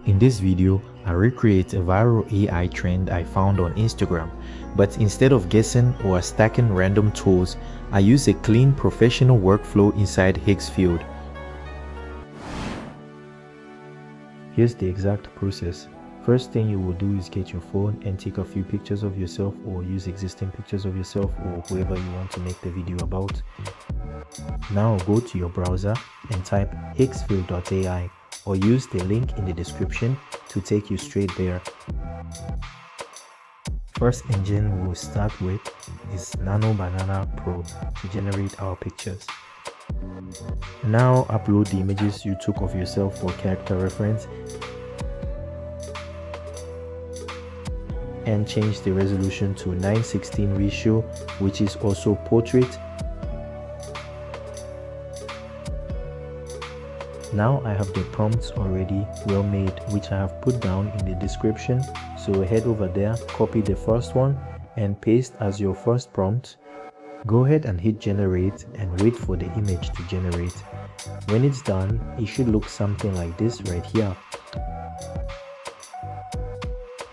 In this video, I recreate a viral AI trend I found on Instagram, but instead of guessing or stacking random tools, I use a clean professional workflow inside Higgsfield. Here's the exact process. First thing you will do is get your phone and take a few pictures of yourself, or use existing pictures of yourself or whoever you want to make the video about. Now go to your browser and type higgsfield.ai, or use the link in the description to take you straight there. First engine we'll start with is Nano Banana Pro to generate our pictures. Now upload the images you took of yourself for character reference and change the resolution to 9:16 ratio, which is also portrait. Now I have the prompts already well made, which I have put down in the description, so head over there, copy the first one and paste as your first prompt. Go ahead and hit generate and wait for the image to generate. When it's done, it should look something like this right here.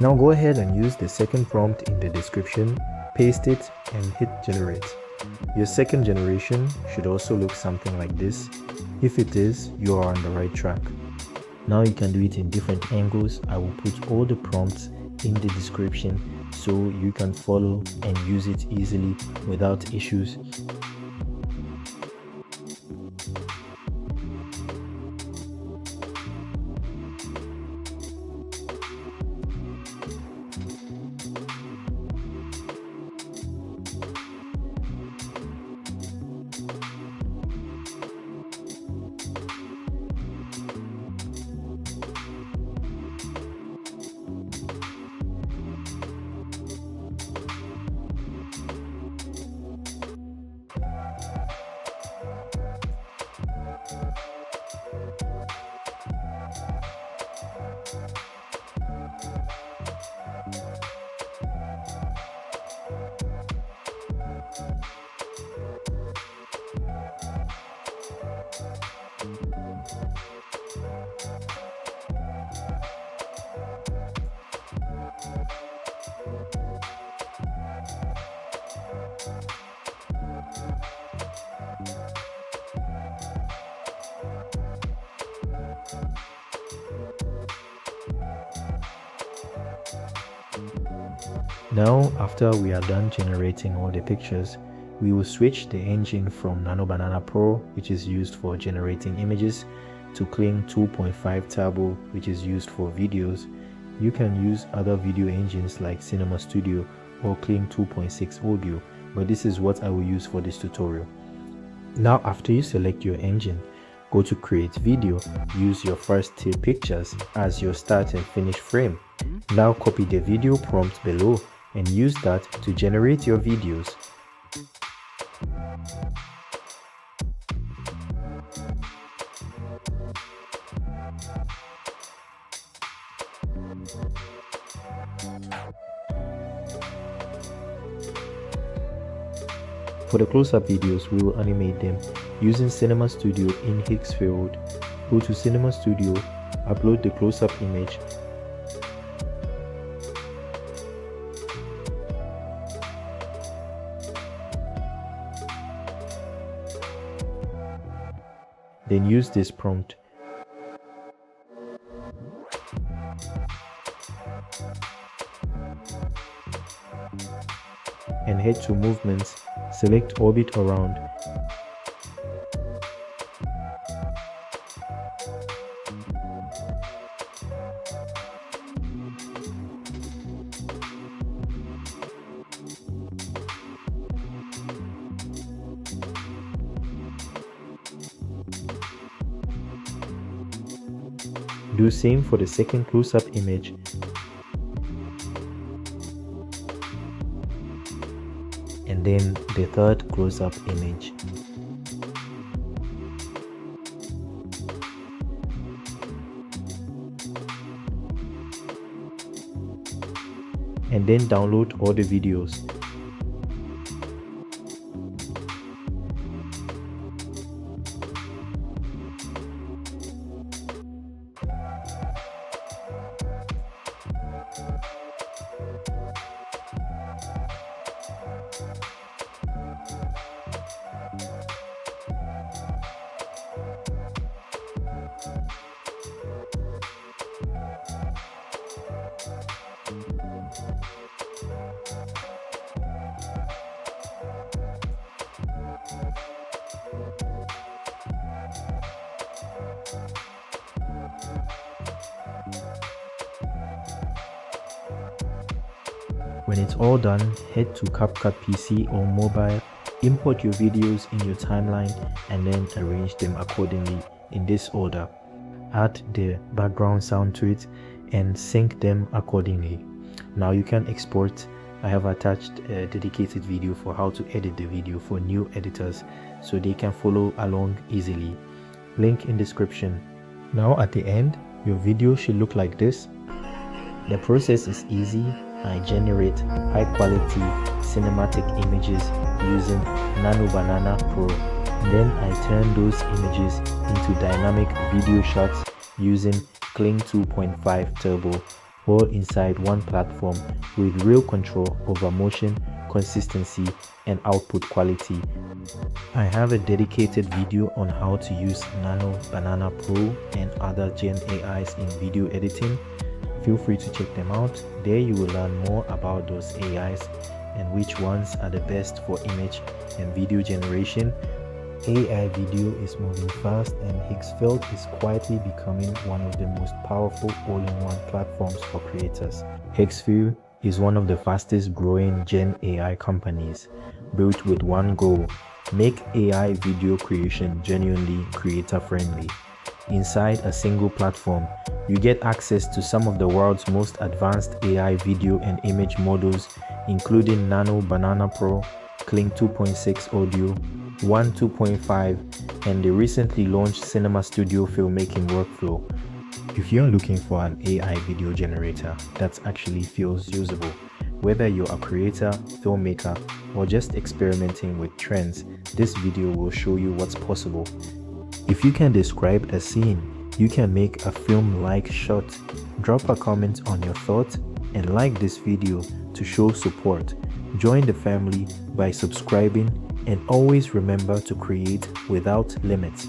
Now go ahead and use the second prompt in the description, paste it and hit generate. Your second generation should also look something like this. If it is, you are on the right track. Now you can do it in different angles. I will put all the prompts in the description so you can follow and use it easily without issues. Now, after we are done generating all the pictures, we will switch the engine from Nano Banana Pro, which is used for generating images, to Kling 2.5 Turbo, which is used for videos. You can use other video engines like Cinema Studio or Kling 2.6 Audio, but this is what I will use for this tutorial. Now, after you select your engine, go to Create Video, use your first 2 pictures as your start and finish frame. Now copy the video prompt below and use that to generate your videos. For the close-up videos, we will animate them using Cinema Studio in Higgsfield. Go to Cinema Studio, upload the close-up image, then use this prompt. And head to movements, select orbit around. Do same for the second close-up image. And then the third close-up image. And then download all the videos. When it's all done, head to CapCut PC or mobile, import your videos in your timeline, and then arrange them accordingly in this order. Add the background sound to it and sync them accordingly. Now you can export. I have attached a dedicated video for how to edit the video for new editors so they can follow along easily. Link in description. Now at the end, your video should look like this. The process is easy. I generate high quality cinematic images using Nano Banana Pro. Then I turn those images into dynamic video shots using Kling 2.5 Turbo, all inside one platform with real control over motion, consistency, and output quality. I have a dedicated video on how to use Nano Banana Pro and other GenAIs in video editing. Feel free to check them out. There you will learn more about those AIs and which ones are the best for image and video generation. AI video is moving fast, and Higgsfield is quietly becoming one of the most powerful all-in-one platforms for creators. Higgsfield is one of the fastest growing Gen AI companies, built with one goal: make AI video creation genuinely creator-friendly. Inside a single platform, you get access to some of the world's most advanced AI video and image models, including Nano Banana Pro, Kling 2.6 Audio, 2.5, and the recently launched Cinema Studio filmmaking workflow. If you're looking for an AI video generator that actually feels usable, whether you're a creator, filmmaker, or just experimenting with trends, this video will show you what's possible. If you can describe a scene, you can make a film-like shot. Drop a comment on your thoughts and like this video to show support. Join the family by subscribing, and always remember to create without limits.